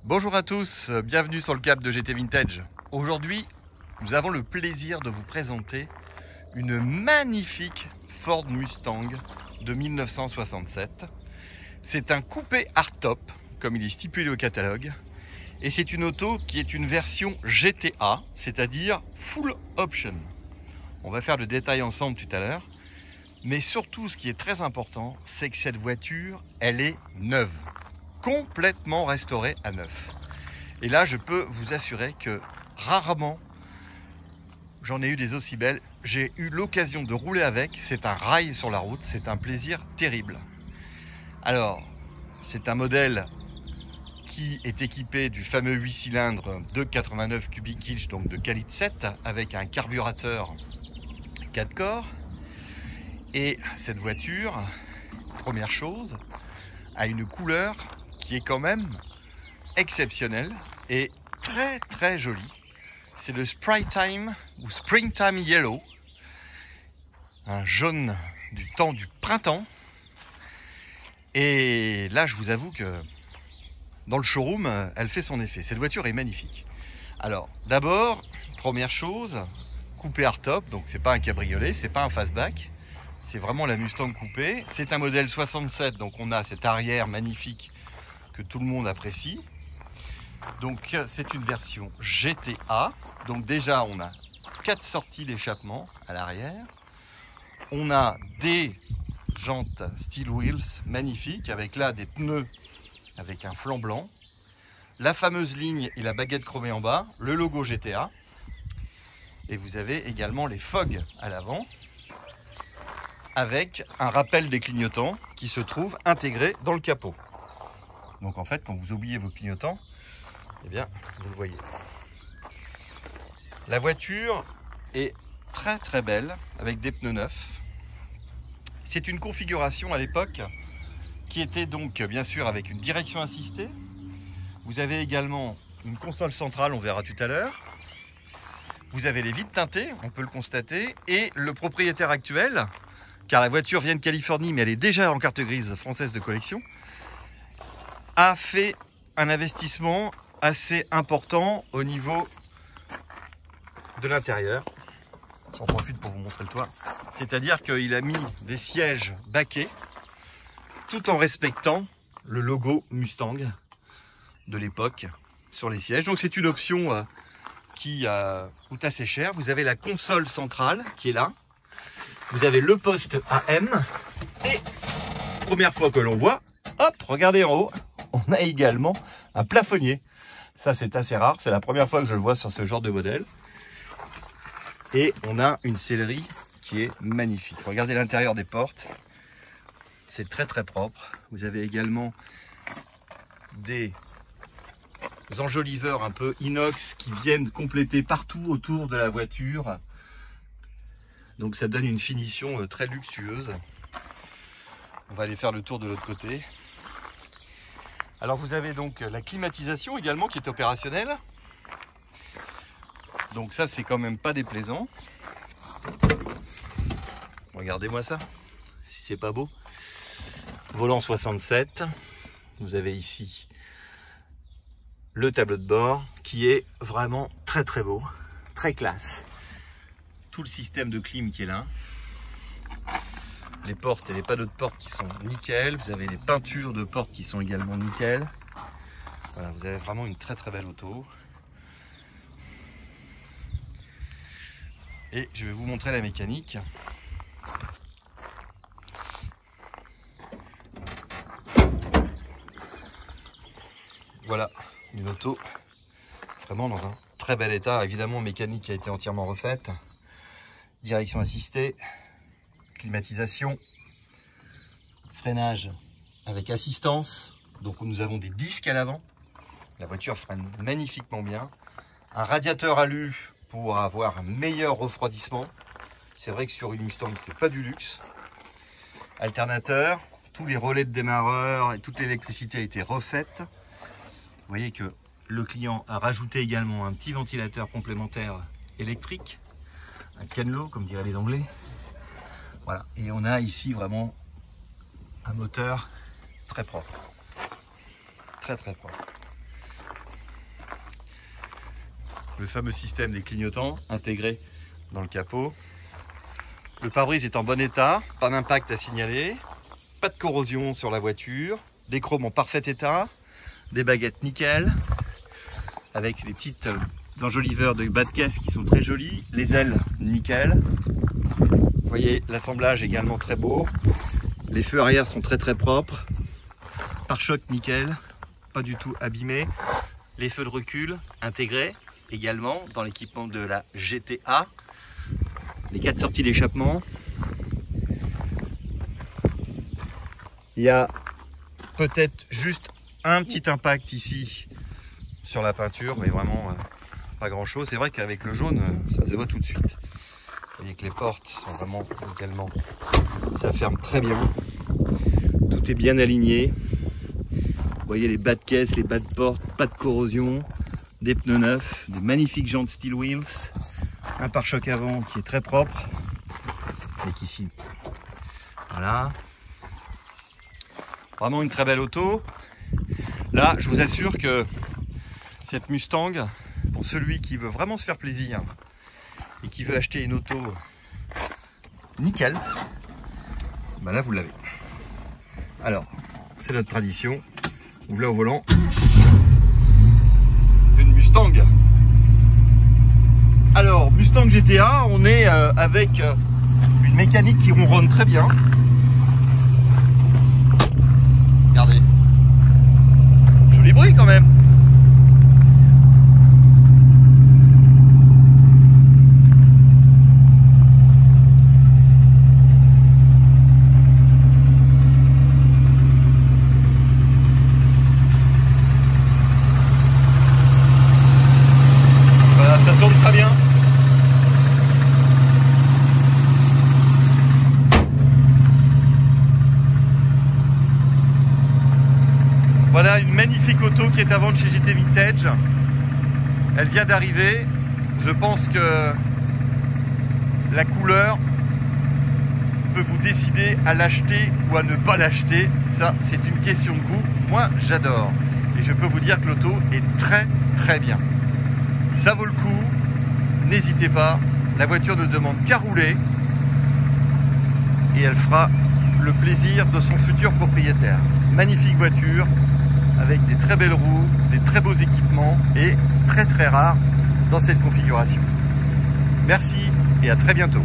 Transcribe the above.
Bonjour à tous, bienvenue sur le cap de GT Vintage. Aujourd'hui, nous avons le plaisir de vous présenter une magnifique Ford Mustang de 1967. C'est un coupé hardtop, comme il est stipulé au catalogue, et c'est une auto qui est une version GTA, c'est-à-dire Full Option. On va faire le détail ensemble tout à l'heure, mais surtout ce qui est très important, c'est que cette voiture, elle est neuve. Complètement restauré à neuf. Et là, je peux vous assurer que rarement j'en ai eu des aussi belles. J'ai eu l'occasion de rouler avec. C'est un rail sur la route. C'est un plaisir terrible. Alors, c'est un modèle qui est équipé du fameux 8 cylindres de 89 cubic inch, donc de qualité 7, avec un carburateur 4 corps. Et cette voiture, première chose, a une couleur qui est quand même exceptionnelle et très très jolie. C'est le Springtime ou Springtime Yellow, un jaune du temps du printemps. Et là, je vous avoue que dans le showroom, elle fait son effet. Cette voiture est magnifique. Alors, d'abord, première chose, coupé hardtop, donc c'est pas un cabriolet, c'est pas un fastback, c'est vraiment la Mustang coupée. C'est un modèle 67, donc on a cet arrière magnifique que tout le monde apprécie. Donc c'est une version GTA. Donc déjà on a 4 sorties d'échappement à l'arrière. On a des jantes steel wheels magnifiques avec là des pneus avec un flanc blanc. La fameuse ligne et la baguette chromée en bas, le logo GTA. Et vous avez également les fogs à l'avant avec un rappel des clignotants qui se trouve intégré dans le capot. Donc en fait, quand vous oubliez vos clignotants, eh bien, vous le voyez. La voiture est très très belle avec des pneus neufs. C'est une configuration à l'époque qui était donc bien sûr avec une direction assistée. Vous avez également une console centrale, on verra tout à l'heure. Vous avez les vitres teintées, on peut le constater. Et le propriétaire actuel, car la voiture vient de Californie mais elle est déjà en carte grise française de collection, a fait un investissement assez important au niveau de l'intérieur. J'en profite pour vous montrer le toit. C'est-à-dire qu'il a mis des sièges baquets tout en respectant le logo Mustang de l'époque sur les sièges. Donc c'est une option qui coûte assez cher. Vous avez la console centrale qui est là. Vous avez le poste AM. Et première fois que l'on voit, hop, regardez en haut, on a également un plafonnier. Ça, c'est assez rare. C'est la première fois que je le vois sur ce genre de modèle. Et on a une sellerie qui est magnifique. Regardez l'intérieur des portes. C'est très très propre. Vous avez également des enjoliveurs un peu inox qui viennent compléter partout autour de la voiture. Donc ça donne une finition très luxueuse. On va aller faire le tour de l'autre côté. Alors vous avez donc la climatisation également qui est opérationnelle. Donc ça c'est quand même pas déplaisant. Regardez-moi ça, si c'est pas beau. Volant 67. Vous avez ici le tableau de bord qui est vraiment très très beau, très classe. Tout le système de clim qui est là. Les portes et les panneaux de porte qui sont nickel. Vous avez les peintures de porte qui sont également nickel. Voilà, vous avez vraiment une très très belle auto. Et je vais vous montrer la mécanique. Voilà, une auto vraiment dans un très bel état. Évidemment, mécanique qui a été entièrement refaite. Direction assistée. Climatisation, freinage avec assistance, donc nous avons des disques à l'avant, la voiture freine magnifiquement bien, un radiateur alu pour avoir un meilleur refroidissement, c'est vrai que sur une Mustang c'est pas du luxe, alternateur, tous les relais de démarreur et toute l'électricité a été refaite, vous voyez que le client a rajouté également un petit ventilateur complémentaire électrique, un Kenlo comme diraient les Anglais. Voilà, et on a ici vraiment un moteur très propre, très très propre. le fameux système des clignotants intégré dans le capot. Le pare-brise est en bon état, pas d'impact à signaler, pas de corrosion sur la voiture, des chromes en parfait état, des baguettes nickel, avec les petites enjoliveurs de bas de caisse qui sont très jolies, les ailes nickel. Vous voyez, l'assemblage également très beau, les feux arrière sont très propres, pare-choc nickel, pas du tout abîmé, les feux de recul intégrés également dans l'équipement de la GTA, les 4 sorties d'échappement. Il y a peut-être juste un petit impact ici sur la peinture, mais vraiment pas grand chose. C'est vrai qu'avec le jaune, ça se voit tout de suite. Vous voyez que les portes sont vraiment également, ça ferme très bien. Tout est bien aligné. Vous voyez les bas de caisse, les bas de porte, pas de corrosion, des pneus neufs, des magnifiques jantes Steel Wheels, un pare-choc avant qui est très propre, avec ici, voilà. Vraiment une très belle auto. Là, je vous assure que cette Mustang, pour celui qui veut vraiment se faire plaisir et qui veut acheter une auto nickel, ben là vous l'avez. Alors, c'est notre tradition. Vous là au volant. C'est une Mustang. Alors, Mustang GTA, on est avec une mécanique qui ronronne très bien. Regardez. Joli bruit quand même. Voilà, ça tourne très bien. Voilà une magnifique auto qui est à vendre chez JT Vintage. Elle vient d'arriver. Je pense que la couleur peut vous décider à l'acheter ou à ne pas l'acheter. Ça, c'est une question de goût. Moi, j'adore. Et je peux vous dire que l'auto est très bien. Ça vaut le coup. N'hésitez pas. La voiture ne demande qu'à rouler. Et elle fera le plaisir de son futur propriétaire. Magnifique voiture, avec des très belles roues, des très beaux équipements et très rare dans cette configuration. Merci et à très bientôt.